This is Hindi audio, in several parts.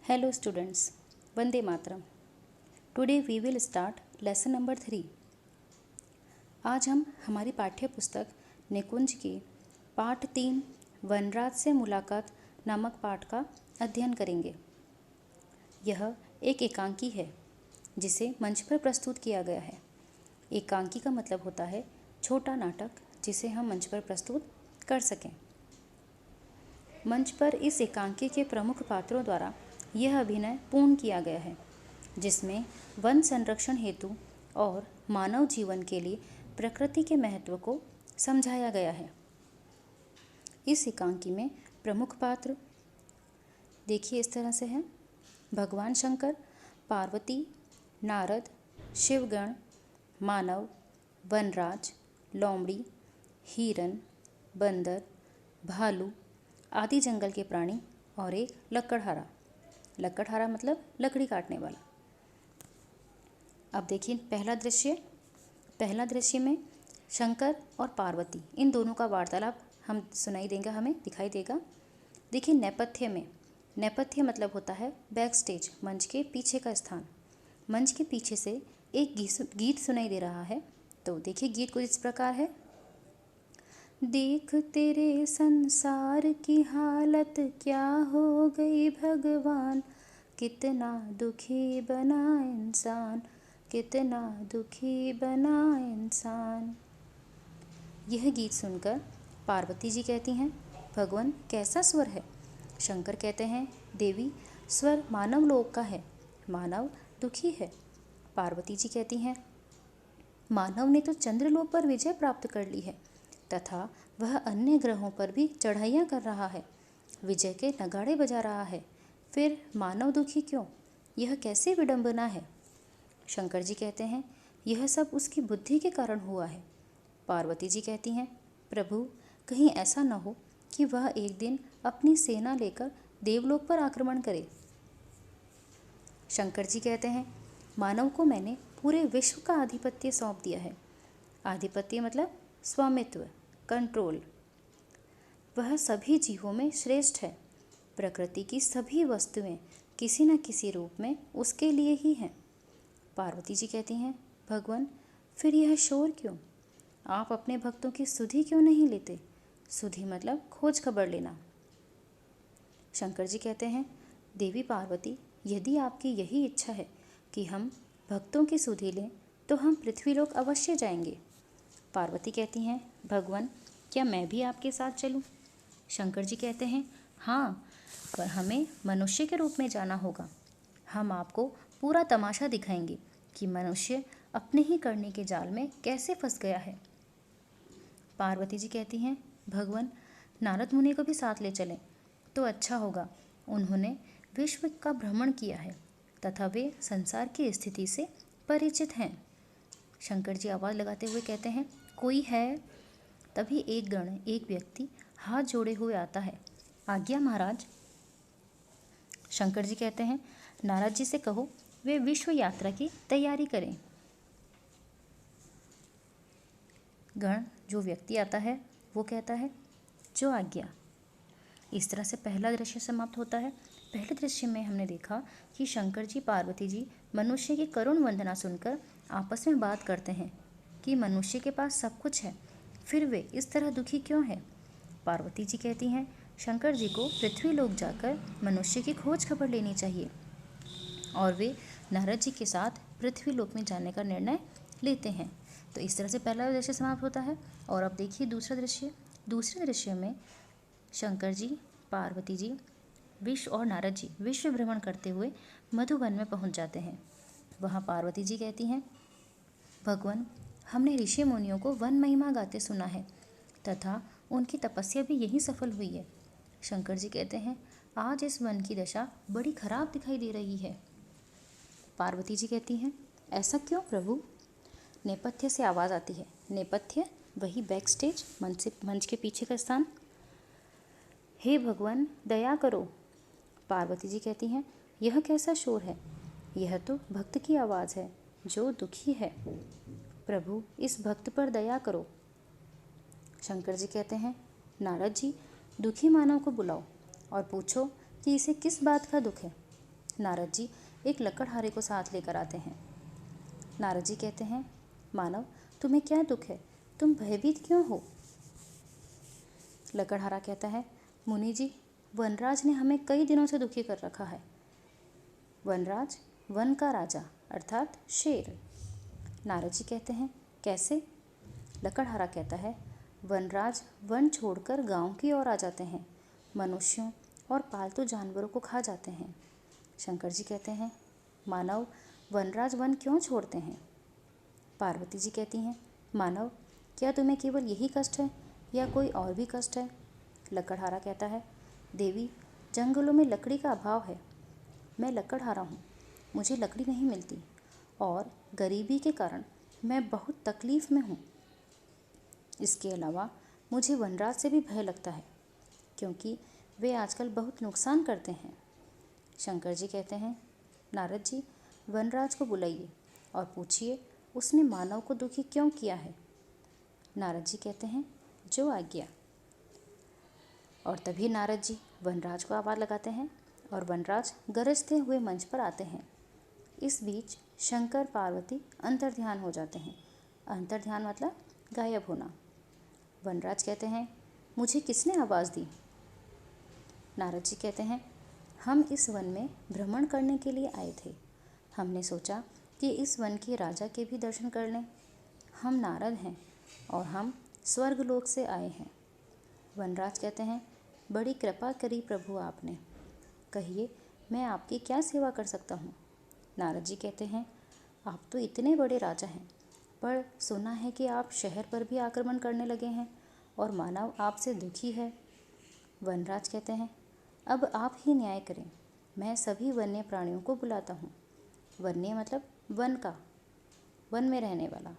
Hello students, Vande Mataram. Today we will start lesson number 3. आज हम हमारी पाठ्य पुस्तक निकुंज के पाठ 3 वनराज से मुलाकात नामक पाठ का अध्ययन करेंगे। यह एक एकांकी है जिसे मंच पर प्रस्तुत किया गया है। एकांकी का मतलब होता है छोटा नाटक जिसे हम मंच पर प्रस्तुत कर सकें। मंच पर इस एकांकी के प्रमुख पात्रों द्वारा यह अभिनय पूर्ण किया गया है जिसमें वन संरक्षण हेतु और मानव जीवन के लिए प्रकृति के महत्व को समझाया गया है। इस एकांकी में प्रमुख पात्र देखिए इस तरह से हैं: भगवान शंकर, पार्वती, नारद, शिवगण, मानव, वनराज, लोमड़ी, हिरन, बंदर, भालू आदि जंगल के प्राणी और एक लकड़हारा। लकड़हारा मतलब लकड़ी काटने वाला। अब देखिए पहला दृश्य में शंकर और पार्वती इन दोनों का वार्तालाप हम सुनाई देगा, हमें दिखाई देगा। देखिए नेपथ्य मतलब होता है बैक स्टेज, मंच के पीछे का स्थान। मंच के पीछे से एक गीत सुनाई दे रहा है। तो देखिए गीत कुछ इस प्रकार है: देख तेरे संसार की हालत क्या हो गई भगवान, कितना दुखी बना इंसान, कितना दुखी बना इंसान। यह गीत सुनकर पार्वती जी कहती हैं, भगवान कैसा स्वर है। शंकर कहते हैं, देवी स्वर मानव लोक का है, मानव दुखी है। पार्वती जी कहती हैं, मानव ने तो चंद्रलोक पर विजय प्राप्त कर ली है तथा वह अन्य ग्रहों पर भी चढ़ाइयाँ कर रहा है, विजय के नगाड़े बजा रहा है, फिर मानव दुखी क्यों? यह कैसी विडंबना है। शंकर जी कहते हैं, यह सब उसकी बुद्धि के कारण हुआ है। पार्वती जी कहती हैं, प्रभु कहीं ऐसा न हो कि वह एक दिन अपनी सेना लेकर देवलोक पर आक्रमण करे। शंकर जी कहते हैं, मानव को मैंने पूरे विश्व का आधिपत्य सौंप दिया है। आधिपत्य मतलब स्वामित्व, कंट्रोल। वह सभी जीवों में श्रेष्ठ है। प्रकृति की सभी वस्तुएं किसी न किसी रूप में उसके लिए ही हैं। पार्वती जी कहती हैं, भगवान फिर यह शोर क्यों? आप अपने भक्तों की सुधि क्यों नहीं लेते? सुधि मतलब खोज खबर लेना। शंकर जी कहते हैं, देवी पार्वती यदि आपकी यही इच्छा है कि हम भक्तों की सुधि लें तो हम पृथ्वीलोक अवश्य जाएंगे। पार्वती कहती हैं, भगवान क्या मैं भी आपके साथ चलूं? शंकर जी कहते हैं, हाँ, पर हमें मनुष्य के रूप में जाना होगा। हम आपको पूरा तमाशा दिखाएंगे कि मनुष्य अपने ही करने के जाल में कैसे फंस गया है। पार्वती जी कहती हैं, भगवान नारद मुनि को भी साथ ले चलें तो अच्छा होगा। उन्होंने विश्व का भ्रमण किया है तथा वे संसार की स्थिति से परिचित हैं। शंकर जी आवाज़ लगाते हुए कहते हैं, कोई है? तभी एक व्यक्ति हाथ जोड़े हुए आता है, आज्ञा महाराज। शंकर जी कहते हैं, नारद जी से कहो वे विश्व यात्रा की तैयारी करें। गण जो व्यक्ति आता है वो कहता है, जो आज्ञा। इस तरह से पहला दृश्य समाप्त होता है। पहले दृश्य में हमने देखा कि शंकर जी पार्वती जी मनुष्य की करुण वंदना सुनकर आपस में बात करते हैं कि मनुष्य के पास सब कुछ है, फिर वे इस तरह दुखी क्यों है। पार्वती जी कहती हैं, शंकर जी को पृथ्वी लोक जाकर मनुष्य की खोज खबर लेनी चाहिए और वे नारद जी के साथ पृथ्वी लोक में जाने का निर्णय लेते हैं। तो इस तरह से पहला दृश्य समाप्त होता है। और अब देखिए दूसरे दृश्य में शंकर जी, पार्वती जी और नारद जी विश्व भ्रमण करते हुए मधुवन में पहुंच जाते हैं। वहाँ पार्वती जी कहती हैं, भगवान हमने ऋषि मुनियों को वन महिमा गाते सुना है तथा उनकी तपस्या भी यही सफल हुई है। शंकर जी कहते हैं, आज इस वन की दशा बड़ी खराब दिखाई दे रही है। पार्वती जी कहती हैं, ऐसा क्यों प्रभु? नेपथ्य से आवाज़ आती है। नेपथ्य वही बैक स्टेज, मंच के पीछे का स्थान। हे भगवान दया करो। पार्वती जी कहती हैं, यह कैसा शोर है? यह तो भक्त की आवाज़ है जो दुखी है। प्रभु इस भक्त पर दया करो। शंकर जी कहते हैं, नारद जी दुखी मानव को बुलाओ और पूछो कि इसे किस बात का दुख है। नारद जी एक लकड़हारे को साथ लेकर आते हैं। नारद जी कहते हैं, मानव तुम्हें क्या दुख है, तुम भयभीत क्यों हो? लकड़हारा कहता है, मुनि जी वनराज ने हमें कई दिनों से दुखी कर रखा है। वनराज वन का राजा अर्थात शेर। नारद जी कहते हैं, कैसे? लकड़हारा कहता है, वनराज वन छोड़कर गांव की ओर आ जाते हैं, मनुष्यों और पालतू जानवरों को खा जाते हैं। शंकर जी कहते हैं, मानव वनराज वन क्यों छोड़ते हैं? पार्वती जी कहती हैं, मानव क्या तुम्हें केवल यही कष्ट है या कोई और भी कष्ट है? लकड़हारा कहता है, देवी जंगलों में लकड़ी का अभाव है, मैं लकड़हारा हूँ, मुझे लकड़ी नहीं मिलती और गरीबी के कारण मैं बहुत तकलीफ में हूँ। इसके अलावा मुझे वनराज से भी भय लगता है क्योंकि वे आजकल बहुत नुकसान करते हैं। शंकर जी कहते हैं, नारद जी वनराज को बुलाइए और पूछिए उसने मानव को दुखी क्यों किया है। नारद जी कहते हैं, जो आज्ञा। और तभी नारद जी वनराज को आवाज़ लगाते हैं और वनराज गरजते हुए मंच पर आते हैं। इस बीच शंकर पार्वती अंतर्ध्यान हो जाते हैं। अंतर्ध्यान मतलब गायब होना। वनराज कहते हैं, मुझे किसने आवाज़ दी? नारद जी कहते हैं, हम इस वन में भ्रमण करने के लिए आए थे। हमने सोचा कि इस वन के राजा के भी दर्शन कर लें। हम नारद हैं और हम स्वर्गलोक से आए हैं। वनराज कहते हैं, बड़ी कृपा करी प्रभु आपने, कहिए मैं आपकी क्या सेवा कर सकता हूँ? नारद जी कहते हैं, आप तो इतने बड़े राजा हैं, पर सुना है कि आप शहर पर भी आक्रमण करने लगे हैं और मानव आपसे दुखी है। वनराज कहते हैं, अब आप ही न्याय करें, मैं सभी वन्य प्राणियों को बुलाता हूँ। वन्य मतलब वन का, वन में रहने वाला।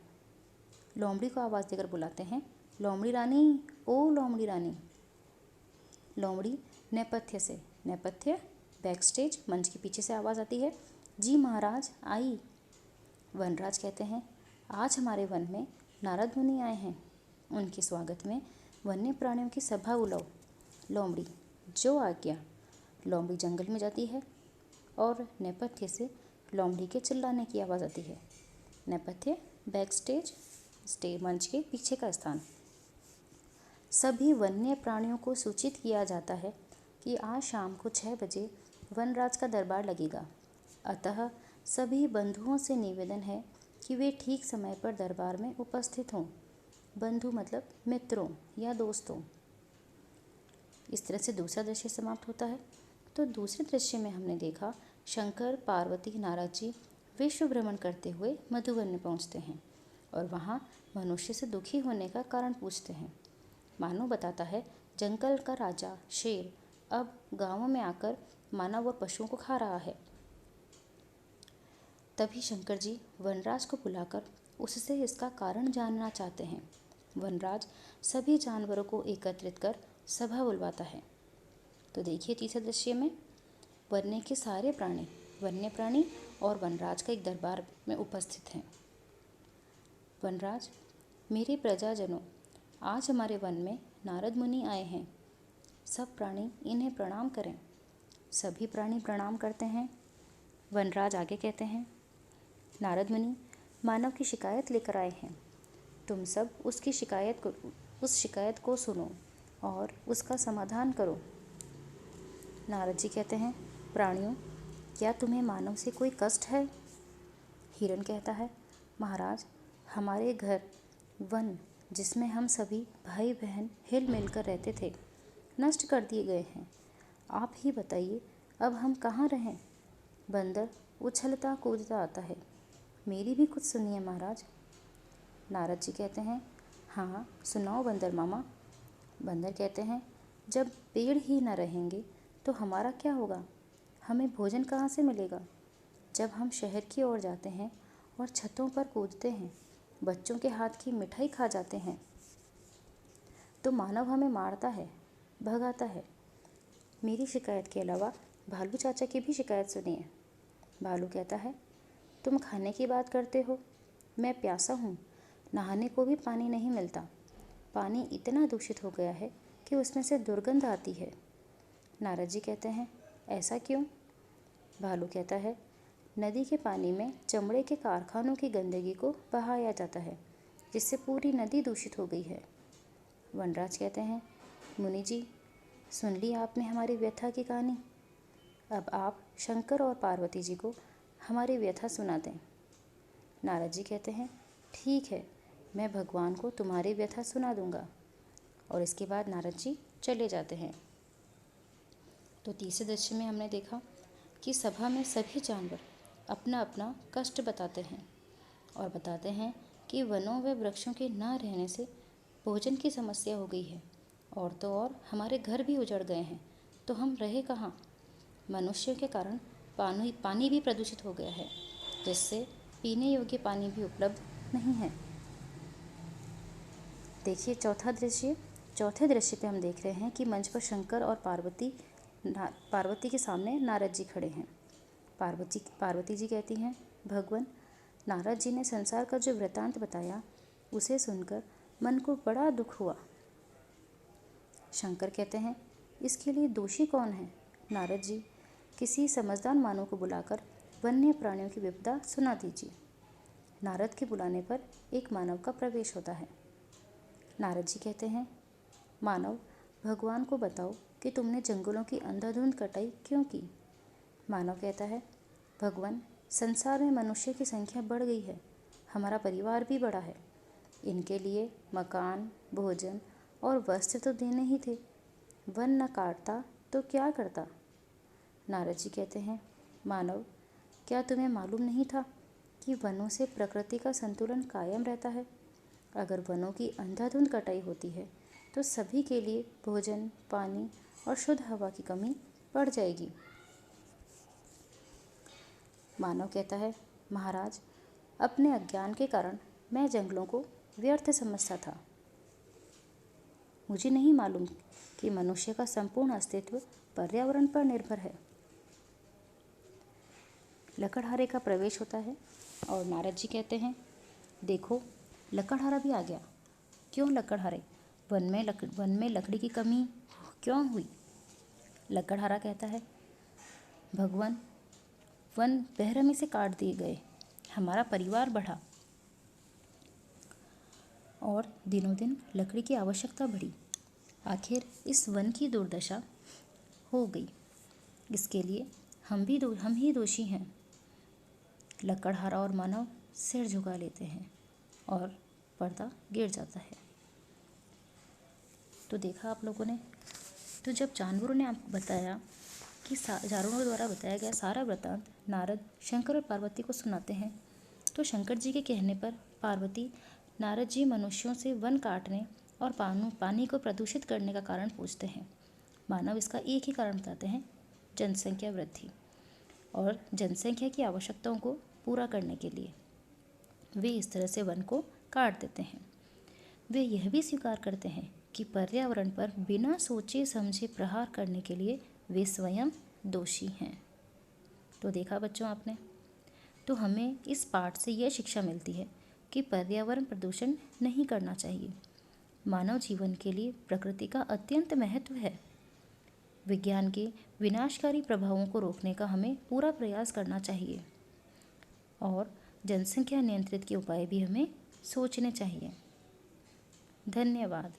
लोमड़ी को आवाज़ देकर बुलाते हैं, लोमड़ी रानी, ओ लोमड़ी रानी। लोमड़ी नेपथ्य से, नेपथ्य बैक स्टेज मंच के पीछे से आवाज़ आती है, जी महाराज आई। वनराज कहते हैं, आज हमारे वन में नारद मुनि आए हैं, उनके स्वागत में वन्य प्राणियों की सभा बुलाओ। लोमड़ी, जो आज्ञा। लोमड़ी जंगल में जाती है और नेपथ्य से लोमड़ी के चिल्लाने की आवाज़ आती है। नेपथ्य बैक स्टेज मंच के पीछे का स्थान। सभी वन्य प्राणियों को सूचित किया जाता है कि आज शाम को 6 बजे वनराज का दरबार लगेगा, अतः सभी बंधुओं से निवेदन है कि वे ठीक समय पर दरबार में उपस्थित हों। बंधु मतलब मित्रों या दोस्तों। इस तरह से दूसरा दृश्य समाप्त होता है। तो दूसरे दृश्य में हमने देखा शंकर पार्वती नारद जी विश्व भ्रमण करते हुए मधुवन में पहुँचते हैं और वहाँ मनुष्य से दुखी होने का कारण पूछते हैं। मानव बताता है, जंगल का राजा शेर अब गांवों में आकर मानव व पशुओं को खा रहा है। तभी शंकर जी वनराज को बुलाकर उससे इसका कारण जानना चाहते हैं। वनराज सभी जानवरों को एकत्रित कर सभा बुलवाता है। तो देखिए तीसरे दृश्य में वन्य के सारे प्राणी, वन्य प्राणी और वनराज का एक दरबार में उपस्थित हैं। वनराज, मेरे प्रजाजनों, आज हमारे वन में नारद मुनि आए हैं, सब प्राणी इन्हें प्रणाम करें। सभी प्राणी प्रणाम करते हैं। वनराज आगे कहते हैं, नारद मुनि मानव की शिकायत लेकर आए हैं, तुम सब उस शिकायत को सुनो और उसका समाधान करो। नारद जी कहते हैं, प्राणियों, क्या तुम्हें मानव से कोई कष्ट है? हिरण कहता है, महाराज, हमारे घर वन जिसमें हम सभी भाई बहन हिल मिलकर रहते थे नष्ट कर दिए गए हैं। आप ही बताइए अब हम कहाँ रहें? बंदर उछलता कूदता आता है, मेरी भी कुछ सुनिए महाराज। नारद जी कहते हैं, हाँ सुनाओ बंदर मामा। बंदर कहते हैं, जब पेड़ ही न रहेंगे तो हमारा क्या होगा? हमें भोजन कहाँ से मिलेगा? जब हम शहर की ओर जाते हैं और छतों पर कूदते हैं, बच्चों के हाथ की मिठाई खा जाते हैं, तो मानव हमें मारता है, भगाता है। मेरी शिकायत के अलावा भालू चाचा की भी शिकायत सुनिए। भालू कहता है, तुम खाने की बात करते हो, मैं प्यासा हूँ, नहाने को भी पानी नहीं मिलता। पानी इतना दूषित हो गया है कि उसमें से दुर्गंध आती है। नारद जी कहते हैं, ऐसा क्यों? भालू कहता है, नदी के पानी में चमड़े के कारखानों की गंदगी को बहाया जाता है, जिससे पूरी नदी दूषित हो गई है। वनराज कहते हैं, मुनि जी, सुन ली आपने हमारी व्यथा की कहानी। अब आप शंकर और पार्वती जी को हमारी व्यथा सुना दें। नारद जी कहते हैं, ठीक है, मैं भगवान को तुम्हारी व्यथा सुना दूंगा। और इसके बाद नारद जी चले जाते हैं। तो तीसरे दृश्य में हमने देखा कि सभा में सभी जानवर अपना अपना कष्ट बताते हैं और बताते हैं कि वनों व वृक्षों के न रहने से भोजन की समस्या हो गई है, और तो और हमारे घर भी उजड़ गए हैं, तो हम रहे कहाँ। मनुष्य के कारण पानी भी प्रदूषित हो गया है, जिससे पीने योग्य पानी भी उपलब्ध नहीं है। देखिए चौथे दृश्य पे हम देख रहे हैं कि मंच पर शंकर और पार्वती के सामने नारद जी खड़े हैं। पार्वती जी कहती हैं, भगवान, नारद जी ने संसार का जो वृतांत बताया उसे सुनकर मन को बड़ा दुख हुआ। शंकर कहते हैं, इसके लिए दोषी कौन है? नारद जी, किसी समझदार मानव को बुलाकर वन्य प्राणियों की विपदा सुना दीजिए। नारद के बुलाने पर एक मानव का प्रवेश होता है। नारद जी कहते हैं, मानव, भगवान को बताओ कि तुमने जंगलों की अंधाधुंध कटाई क्यों की। मानव कहता है, भगवान, संसार में मनुष्य की संख्या बढ़ गई है, हमारा परिवार भी बड़ा है, इनके लिए मकान, भोजन और वस्त्र तो देने ही थे, वन न काटता तो क्या करता। नारद जी कहते हैं, मानव, क्या तुम्हें मालूम नहीं था कि वनों से प्रकृति का संतुलन कायम रहता है? अगर वनों की अंधाधुंध कटाई होती है तो सभी के लिए भोजन, पानी और शुद्ध हवा की कमी पड़ जाएगी। मानव कहता है, महाराज, अपने अज्ञान के कारण मैं जंगलों को व्यर्थ समझता था। मुझे नहीं मालूम कि मनुष्य का संपूर्ण अस्तित्व पर्यावरण पर निर्भर है। लकड़हारे का प्रवेश होता है और नारद जी कहते हैं, देखो, लकड़हारा भी आ गया। क्यों लकड़हारे? वन में लकड़ी की कमी क्यों हुई? लकड़हारा कहता है, भगवान, वन बेरहमी से काट दिए गए, हमारा परिवार बढ़ा और दिनों दिन लकड़ी की आवश्यकता बढ़ी। आखिर इस वन की दुर्दशा हो गई, इसके लिए हम ही दोषी हैं। लकड़हारा और मानव सिर झुका लेते हैं और पर्दा गिर जाता है। तो देखा आप लोगों ने, तो जब जानवरों ने आपको बताया कि जानवरों द्वारा बताया गया सारा वृतांत नारद शंकर और पार्वती को सुनाते हैं, तो शंकर जी के कहने पर पार्वती नारद जी मनुष्यों से वन काटने और पानी को प्रदूषित करने का कारण पूछते हैं। मानव इसका एक ही कारण बताते हैं, जनसंख्या वृद्धि, और जनसंख्या की आवश्यकताओं को पूरा करने के लिए वे इस तरह से वन को काट देते हैं। वे यह भी स्वीकार करते हैं कि पर्यावरण पर बिना सोचे समझे प्रहार करने के लिए वे स्वयं दोषी हैं। तो देखा बच्चों आपने, तो हमें इस पाठ से यह शिक्षा मिलती है कि पर्यावरण प्रदूषण नहीं करना चाहिए। मानव जीवन के लिए प्रकृति का अत्यंत महत्व है। विज्ञान के विनाशकारी प्रभावों को रोकने का हमें पूरा प्रयास करना चाहिए और जनसंख्या नियंत्रित के उपाय भी हमें सोचने चाहिए। धन्यवाद।